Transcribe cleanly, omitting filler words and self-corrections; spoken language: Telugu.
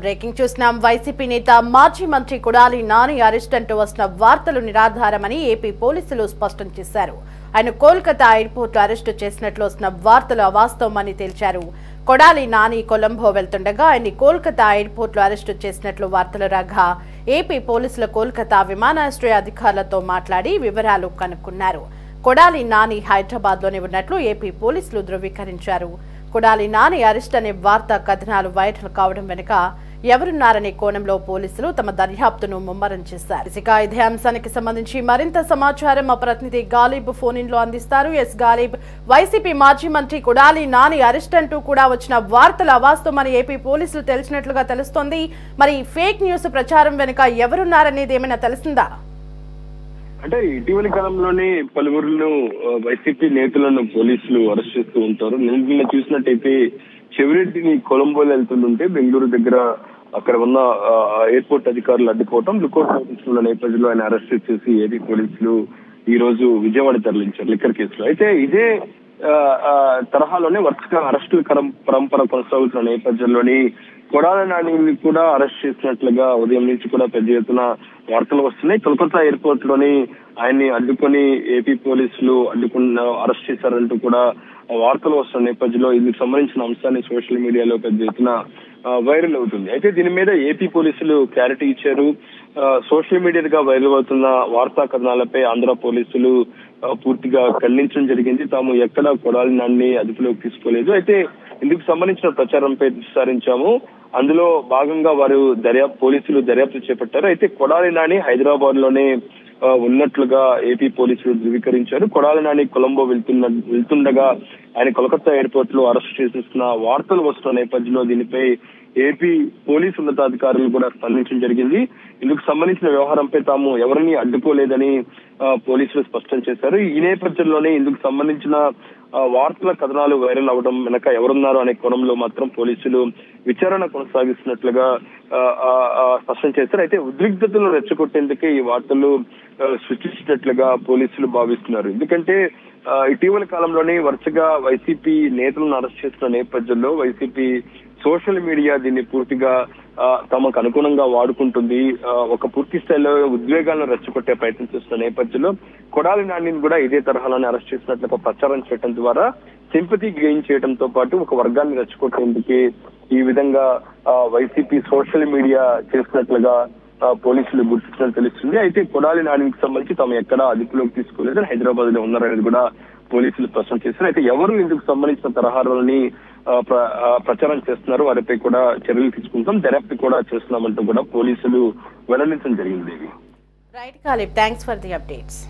బ్రేకింగ్ చూస్తున్నాం. వైసీపీ నేత మాజీ మంత్రి కొడాలి నాని అరెస్ట్ అంటూ వస్తున్న వార్తలు నిరాధారమని ఏపీ పోలీసులు స్పష్టం చేశారు. ఆయన కోల్కతా ఎయిర్పోర్ట్ అరెస్టు చేసినట్లు వస్తున్న వార్తలు అవాస్తవమని తేల్చారు. కొడాలి నాని కొలంబో వెళ్తుండగా ఆయన్ని కోల్కతా ఎయిర్పోర్ట్ లో అరెస్టు చేసినట్లు వార్తలు రాగా ఏపీ పోలీసులు కోల్కతా విమానాశ్రయ అధికారులతో మాట్లాడి వివరాలు కనుక్కున్నారు. కొడాలి నాని హైదరాబాద్ లోనే ఉన్నట్లు ఏపీ పోలీసులు ధృవీకరించారు. కొడాలి నాని అరెస్ట్ అనే వార్తా కథనాలు వైరల్ కావడం వెనుక ఎవరున్నారనే కోణంలో పోలీసులు తమ దర్యాప్తును ముమ్మరం చేశారు. ఇదే అంశానికి సంబంధించి మరింత సమాచారం మా ప్రతినిధి గాలిబ్ ఫోన్ ఇన్ లో అందిస్తారు. ఎస్ గాలిబ్, వైసీపీ మాజీ మంత్రి కొడాలి నాని అరెస్ట్ అంటూ కూడా వచ్చిన వార్తలు అవాస్తవమని ఏపీ పోలీసులు తెలిసినట్లుగా తెలుస్తోంది. మరి ఫేక్ న్యూస్ ప్రచారం వెనుక ఎవరున్నారనేది ఏమైనా తెలిసిందా? అంటే ఇటీవలి కాలంలోనే పలువురును వైసీపీ నేతలను పోలీసులు అరెస్ట్ చేస్తూ ఉంటారు. నిన్న చూసినట్టయితే చెవిరెడ్డిని కొలంబోలో వెళ్తుంటే బెంగళూరు దగ్గర అక్కడ ఉన్న ఎయిర్పోర్ట్ అధికారులు అడ్డుకోవడం, లుకౌట్ నోటీసుల నేపథ్యంలో ఆయన అరెస్ట్ చేసి ఏపీ పోలీసులు ఈ రోజు విజయవాడ తరలించారు లిక్కర్ కేసులో. అయితే ఇదే తరహాలోనే వరుసగా అరెస్టుల పరంపర కొనసాగుతున్న నేపథ్యంలోని కొడాలి నానిని కూడా అరెస్ట్ చేసినట్లుగా ఉదయం నుంచి కూడా పెద్ద ఎత్తున వార్తలు వస్తున్నాయి. కోల్కతా ఎయిర్పోర్ట్ లోని ఆయన్ని అడ్డుకొని ఏపీ పోలీసులు అరెస్ట్ చేశారంటూ కూడా వార్తలు వస్తున్న నేపథ్యంలో ఇందుకు సంబంధించిన అంశాన్ని సోషల్ మీడియాలో పెద్ద ఎత్తున వైరల్ అవుతుంది. అయితే దీని మీద ఏపీ పోలీసులు క్లారిటీ ఇచ్చారు. సోషల్ మీడియాగా వైరల్ అవుతున్న వార్తా కథనాలపై ఆంధ్ర పోలీసులు పూర్తిగా ఖండించడం జరిగింది. తాము ఎక్కడా కొడాలి నాని అదుపులోకి తీసుకోలేదు. అయితే ఇందుకు సంబంధించిన ప్రచారంపై విచారించాము. అందులో భాగంగా పోలీసులు దర్యాప్తు చేపట్టారు. అయితే కొడాలి నాని హైదరాబాద్ లోనే ఉన్నట్లుగా ఏపీ పోలీసులు ధృవీకరించారు. కొడాలి నాని కొలంబో వెళ్తుండగా ఆయన కోల్కతా ఎయిర్పోర్ట్ లో అరెస్ట్ చేసిన వార్తలు వస్తున్న నేపథ్యంలో దీనిపై ఏపీ పోలీసు ఉన్నతాధికారులు కూడా స్పందించడం జరిగింది. ఇందుకు సంబంధించిన వ్యవహారంపై తాము ఎవరిని అడ్డుకోలేదని పోలీసులు స్పష్టం చేశారు. ఈ నేపథ్యంలోనే ఇందుకు సంబంధించిన వార్తల కథనాలు వైరల్ అవడం వెనక ఎవరున్నారు అనే కోణంలో మాత్రం పోలీసులు విచారణ కొనసాగిస్తున్నట్లుగా స్పష్టం చేశారు. అయితే ఉద్రిక్తతను రెచ్చగొట్టేందుకే ఈ వార్తలు సృష్టించినట్లుగా పోలీసులు భావిస్తున్నారు. ఎందుకంటే ఇటీవల కాలంలోనే వరుసగా వైసీపీ నేతలను అరెస్ట్ చేస్తున్న నేపథ్యంలో వైసీపీ సోషల్ మీడియా దీన్ని పూర్తిగా తమకు అనుగుణంగా వాడుకుంటుంది. ఒక పూర్తి స్థాయిలో ఉద్వేగాలను రెచ్చగొట్టే ప్రయత్నం చేస్తున్న నేపథ్యంలో కొడాలి నానిని కూడా ఇదే తరహాలోనే అరెస్ట్ చేసినట్లుగా ప్రచారం చేయడం ద్వారా సింపతి గెయిన్ చేయడంతో పాటు ఒక వర్గాన్ని రెచ్చగొట్టేందుకు ఈ విధంగా వైసీపీ సోషల్ మీడియా చేసినట్లుగా పోలీసులు గుర్తించినట్టు తెలుస్తుంది. అయితే కొడాలి నానికి సంబంధించి తాము ఎక్కడా అదుపులోకి తీసుకోలేదని హైదరాబాద్ లో ఉన్నారనేది కూడా పోలీసులు స్పష్టం చేశారు. అయితే ఎవరు ఇందుకు సంబంధించిన తరహాలని ప్రచారం చేస్తున్నారు వారిపై కూడా చర్యలు తీసుకుంటాం, దర్యాప్తు కూడా చేస్తున్నామంటూ కూడా పోలీసులు వెల్లడించడం జరిగింది. Right Ghalib, thanks for the updates.